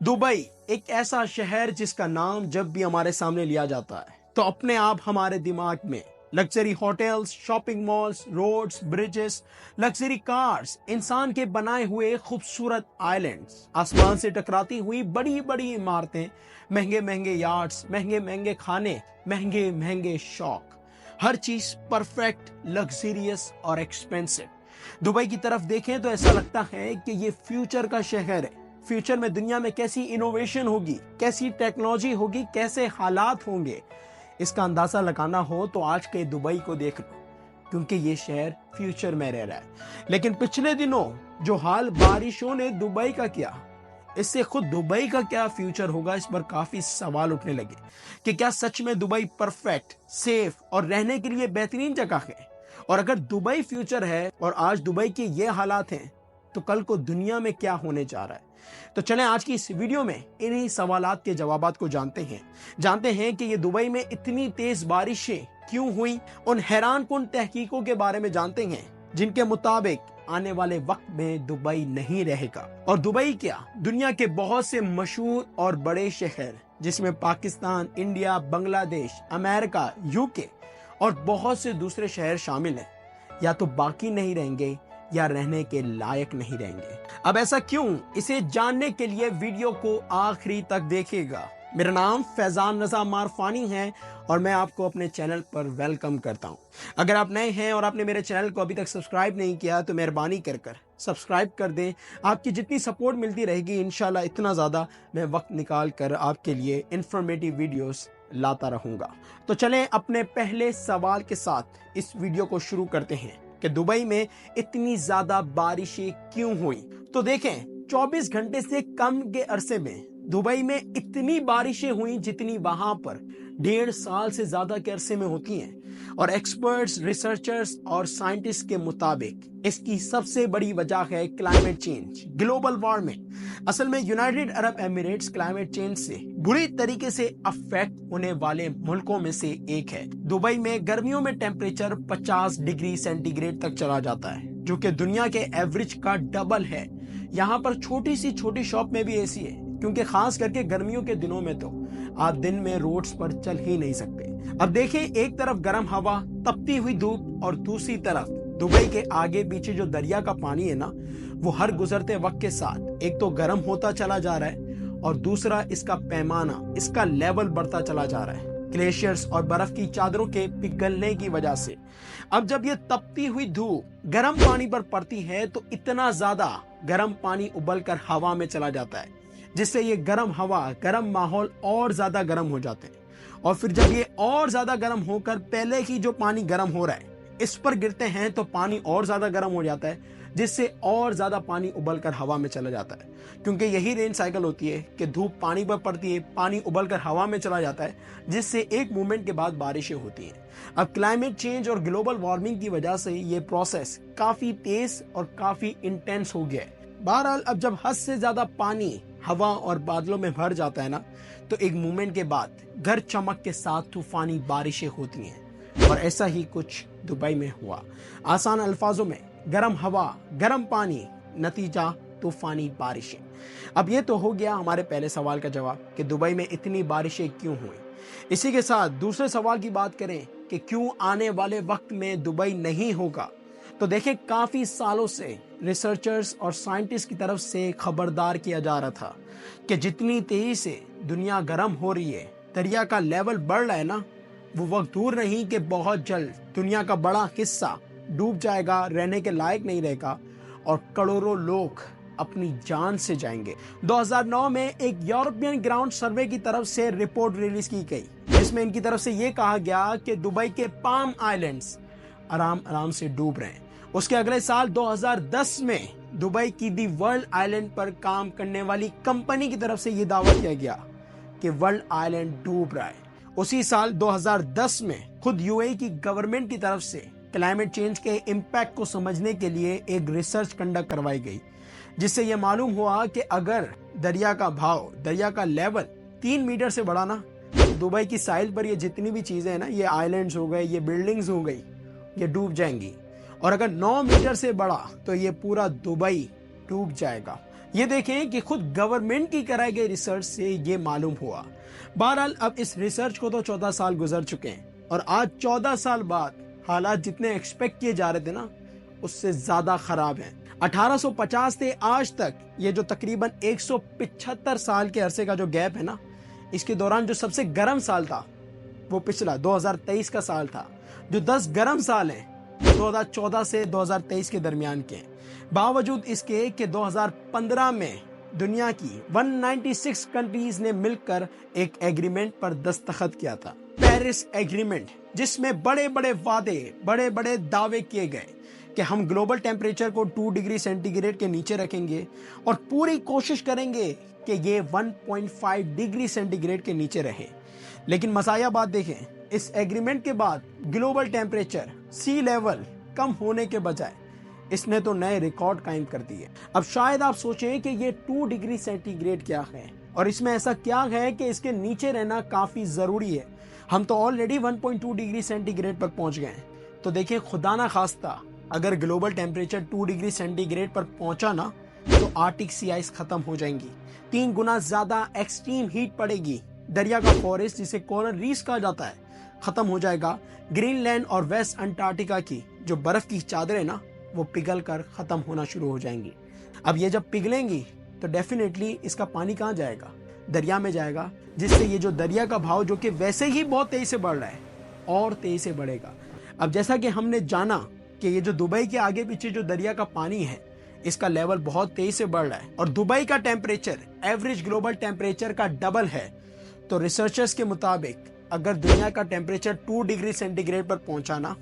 Dubai एक ऐसा शहर जिसका नाम जब भी हमारे सामने लिया जाता है तो अपने आप हमारे दिमाग में luxury hotels, shopping malls, roads, bridges, luxury cars, इंसान के बनाए हुए खूबसूरत आइलैंड्स, आसमान से टकराती हुई बड़ी बड़ी इमारतें, महंगे महंगे यार्ड्स, महंगे महंगे खाने, महंगे महंगे शौक, हर चीज परफेक्ट, लग्जरियस और एक्सपेंसिव। दुबई की तरफ देखें तो ऐसा लगता है कि ये फ्यूचर का शहर है। फ्यूचर में दुनिया में कैसी इनोवेशन होगी, कैसी टेक्नोलॉजी होगी, कैसे हालात होंगे, इसका अंदाजा लगाना हो तो आज के दुबई को देख लो, क्योंकि ये शहर फ्यूचर में रह रहा है। लेकिन पिछले दिनों जो हाल बारिशों ने दुबई का किया, इससे खुद दुबई का क्या फ्यूचर होगा, इस पर काफी सवाल उठने लगे कि क्या सच में दुबई परफेक्ट, सेफ और रहने के लिए बेहतरीन जगह है। और अगर दुबई फ्यूचर है और आज दुबई के ये हालात हैं तो कल को दुनिया में क्या होने जा रहा है। तो चलें आज की इस वीडियो में इन्हीं सवालात के जवाबात को जानते हैं कि ये दुबई में इतनी तेज बारिशें क्यों हुई। उन हैरानकुन तहकीकों के बारे में जानते हैं जिनके मुताबिक आने वाले वक्त में दुबई नहीं रहेगा। और दुबई क्या, दुनिया के बहुत से मशहूर और बड़े शहर जिसमें Pakistan, India, Bangladesh, America, UK और बहुत से दूसरे शहर शामिल हैं, या तो बाकी नहीं रहेंगे या रहने के लायक नहीं रहेंगे। अब ऐसा क्यों, इसे जानने के लिए वीडियो को आखिरी तक देखिएगा। मेरा नाम फैजान रजा मारफानी है और मैं आपको अपने चैनल पर वेलकम करता हूं। अगर आप नए हैं और आपने मेरे चैनल को अभी तक सब्सक्राइब नहीं किया तो मेहरबानी कर सब्सक्राइब कर दें। आपकी जितनी सपोर्ट मिलती रहेगी इंशाल्लाह इतना ज़्यादा मैं वक्त निकाल कर आपके लिए इंफॉर्मेटिव वीडियोस लाता रहूंगा। तो चलें अपने पहले सवाल के साथ इस वीडियो को शुरू करते हैं कि दुबई में इतनी ज्यादा बारिशें क्यों हुई। तो देखें, 24 घंटे से कम के अरसे में दुबई में इतनी बारिशें हुई जितनी वहां पर 1.5 साल से ज्यादा के अरसे में होती हैं। और एक्सपर्ट्स, रिसर्चर्स और साइंटिस्ट के मुताबिक इसकी सबसे बड़ी वजह है क्लाइमेट चेंज, ग्लोबल वार्मिंग। असल में United Arab Emirates climate change से बुरी तरीके से अफेक्ट होने वाले मुल्कों में से एक है। दुबई में गर्मियों में टेम्परेचर 50 डिग्री सेंटीग्रेड तक चला जाता है, जो कि दुनिया के एवरेज का डबल है। यहाँ पर छोटी शॉप में भी एसी है, क्योंकि खास करके गर्मियों के दिनों में तो आप दिन में रोड्स पर चल ही नहीं सकते। अब देखें, एक तरफ गर्म हवा, तपती हुई धूप और दूसरी तरफ दुबई के आगे पीछे जो दरिया का पानी है ना, वो हर गुजरते वक्त के साथ एक तो गर्म होता चला जा रहा है और दूसरा इसका पैमाना, इसका लेवल बढ़ता चला जा रहा है ग्लेशियर्स और बर्फ की चादरों के पिघलने की वजह से। अब जब ये तपती हुई धूप गर्म पानी पर पड़ती है तो इतना ज्यादा गर्म पानी उबलकर हवा में चला जाता है, जिससे ये गर्म हवा, गर्म माहौल और ज्यादा गर्म हो जाते हैं। और फिर जब ये और ज्यादा गर्म होकर पहले ही जो पानी गर्म हो रहा है इस पर गिरते हैं तो पानी और ज्यादा गर्म हो जाता है, जिससे और ज्यादा पानी उबलकर हवा में चला जाता है। क्योंकि यही रेन साइकिल होती है कि धूप पानी पर पड़ती है, पानी उबलकर हवा में चला जाता है, जिससे एक मूवमेंट के बाद बारिशें होती हैं। अब क्लाइमेट चेंज और ग्लोबल वार्मिंग की वजह से ये प्रोसेस काफी तेज और काफी इंटेंस हो गया है। बहरहाल अब जब हद से ज्यादा पानी हवा और बादलों में भर जाता है ना, तो एक मूवमेंट के बाद घर चमक के साथ तूफानी बारिशें होती हैं। और ऐसा ही कुछ दुबई में हुआ। आसान अल्फाजों में, गर्म हवा, गर्म पानी, नतीजा तूफानी बारिशें। अब ये तो हो गया हमारे पहले सवाल का जवाब कि दुबई में इतनी बारिशें क्यों हुई। इसी के साथ दूसरे सवाल की बात करें कि क्यों आने वाले वक्त में दुबई नहीं होगा। तो देखें, काफी सालों से रिसर्चर्स और साइंटिस्ट की तरफ से खबरदार किया जा रहा था कि जितनी तेजी से दुनिया गर्म हो रही है, दरिया का लेवल बढ़ रहा है ना, वो वक्त दूर नहीं कि बहुत जल्द दुनिया का बड़ा हिस्सा डूब जाएगा, रहने के लायक नहीं रहेगा और करोड़ों लोग अपनी जान से जाएंगे। 2009 में एक यूरोपियन ग्राउंड सर्वे की तरफ से रिपोर्ट रिलीज की गई, जिसमें इनकी तरफ से ये कहा गया कि दुबई के पाम आइलैंड्स आराम से डूब रहे हैं। उसके अगले साल 2010 में दुबई की दी वर्ल्ड आइलैंड पर काम करने वाली कंपनी की तरफ से यह दावा किया गया कि वर्ल्ड आइलैंड डूब रहा है। उसी साल 2010 में खुद यूएई की गवर्नमेंट की तरफ से क्लाइमेट चेंज के इम्पैक्ट को समझने के लिए एक रिसर्च कंडक्ट करवाई गई, जिससे यह मालूम हुआ कि अगर दरिया का भाव, दरिया का लेवल 3 मीटर से बढ़ा ना, दुबई की साइल पर ये जितनी भी चीजें हैं ना, ये आइलैंड्स हो गए, ये बिल्डिंग्स हो गई, ये डूब जाएंगी। और अगर 9 मीटर से बढ़ा तो ये पूरा दुबई डूब जाएगा। یہ دیکھیں کہ خود گورنمنٹ کی کرائی گئی ریسرچ سے یہ معلوم ہوا۔ بہرحال اب اس ریسرچ کو تو 14 سال گزر چکے ہیں، اور آج 14 سال بعد حالات جتنے ایکسپیکٹ کیے جا رہے تھے نا، اس سے زیادہ خراب ہیں۔ 1850 سے آج تک یہ جو تقریباً 175 سال کے عرصے کا جو گیپ ہے نا، اس کے دوران جو سب سے گرم سال تھا وہ پچھلا 2023 کا سال تھا۔ جو 10 گرم سال ہیں 2014 سے 2023 کے درمیان کے ہیں، باوجود اس کے کہ 2015 میں دنیا کی 196 کنٹریز نے مل کر ایک ایگریمنٹ پر دستخط کیا تھا، پیرس ایگریمنٹ، جس میں بڑے بڑے وعدے، بڑے بڑے دعوے کیے گئے کہ ہم گلوبل ٹیمپریچر کو 2 ڈگری سینٹی گریڈ کے نیچے رکھیں گے اور پوری کوشش کریں گے کہ یہ 1.5 ڈگری سینٹی گریڈ کے نیچے رہے۔ لیکن مزایا بات دیکھیں، اس ایگریمنٹ کے بعد گلوبل ٹیمپریچر سی لیول کم ہونے کے بجائے اس نے تو نئے ریکارڈ قائم کر دیے۔ اب شاید آپ سوچیں کہ یہ 2 ڈگری سینٹی گریڈ کیا ہے، اور اس میں ایسا کیا ہے کہ اس کے نیچے رہنا کافی ضروری ہے۔ ہم تو آلریڈی 1.2 ڈگری سینٹی گریڈ پر پہنچ گئے ہیں۔ تو دیکھیں، خدا نہ خواستہ اگر global temperature 2 degree centigrade پر پہنچا نا، تو آرکٹک سی آئس ختم ہو جائیں گی، 3 گنا زیادہ ایکسٹریم ہیٹ پڑے گی، دریا کا فورسٹ جسے کورل ریفز کہا جاتا ہے ختم ہو جائے گا، گرین لینڈ اور ویسٹ انٹارکٹیکا کی جو برف کی چادریں نا، وہ پگھل کر ختم ہونا شروع ہو جائیں گی۔ اب یہ جب پگھلیں گی تو ڈیفینیٹلی اس کا پانی کہاں جائے گا؟ دریا میں جائے گا، جس سے یہ جو دریا کا بہاؤ جو کہ ویسے ہی بہت تیزی سے بڑھ رہا ہے اور تیزی سے بڑھے گا۔ اب جیسا کہ ہم نے جانا کہ یہ جو دبئی کے آگے پیچھے جو دریا کا پانی ہے، اس کا لیول بہت تیزی سے بڑھ رہا ہے، اور دبئی کا ٹیمپریچر ایوریج گلوبل ٹیمپریچر کا ڈبل ہے۔ تو ریسرچرز کے مطابق اگر دنیا کا ٹیمپریچر 2 ڈگری سینٹی گریڈ پر پہنچانا،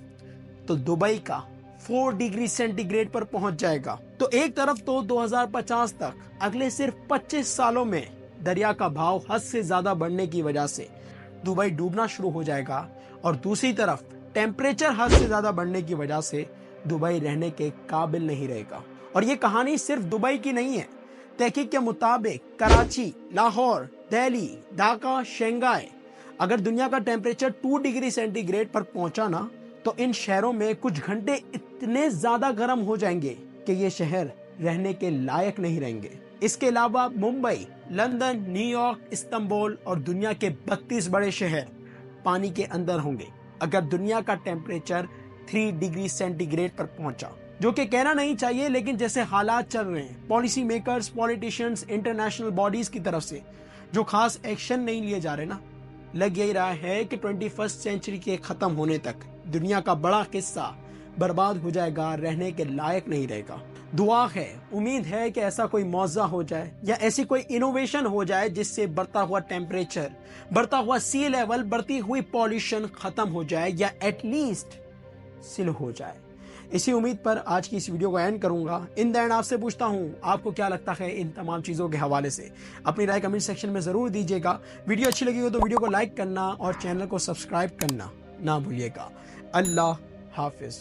تو دبئی کا 4 ڈگری سینٹی گریڈ پر پہنچ جائے گا۔ تو ایک طرف تو 2050 تک اگلے صرف 25 سالوں میں دریا کا بہاؤ حد سے زیادہ بڑھنے کی وجہ سے دبئی ڈوبنا شروع ہو جائے گا، اور دوسری طرف ٹیمپریچر حد سے زیادہ بڑھنے کی وجہ سے دبئی رہنے کے قابل نہیں رہے گا۔ اور یہ کہانی صرف دبئی کی نہیں ہے۔ تحقیق کے مطابق کراچی، لاہور، دہلی، ڈھاکہ، شنگھائی، اگر دنیا کا ٹیمپریچر 2 ڈگری سینٹی گریڈ پر پہنچا نا، تو ان شہروں میں کچھ گھنٹے اتنے زیادہ گرم ہو جائیں گے کہ یہ شہر رہنے کے لائق نہیں رہیں گے۔ اس کے علاوہ Mumbai, London, new York, Istanbul اور دنیا کے 32 بڑے شہر پانی کے اندر ہوں گے اگر دنیا کا ٹیمپریچر 3 ڈگری سینٹی گریڈ پر پہنچا، جو کہ کہنا نہیں چاہیے، لیکن جیسے حالات چل رہے ہیں، policy makers, politicians, international bodies کی طرف سے جو خاص ایکشن نہیں لیے جا رہے نا، لگ یہی رہا ہے کہ 21 سینچری کے ختم ہونے تک دنیا کا بڑا حصہ برباد ہو جائے گا، رہنے کے لائق نہیں رہے گا۔ دعا ہے، امید ہے کہ ایسا کوئی معجزہ ہو جائے یا ایسی کوئی انوویشن ہو جائے جس سے بڑھتا ہوا ٹیمپریچر، بڑھتا ہوا سی لیول، بڑھتی ہوئی پولیوشن ختم ہو جائے یا ایٹ لیسٹ سلو ہو جائے۔ اسی امید پر آج کی اس ویڈیو کو اینڈ کروں گا۔ ان دا اینڈ آپ سے پوچھتا ہوں، آپ کو کیا لگتا ہے ان تمام چیزوں کے حوالے سے؟ اپنی رائے کمنٹ سیکشن میں ضرور دیجیے گا۔ ویڈیو اچھی لگی ہو تو ویڈیو کو لائک کرنا اور چینل کو سبسکرائب کرنا نہ بھولیے گا۔ اللہ حافظ۔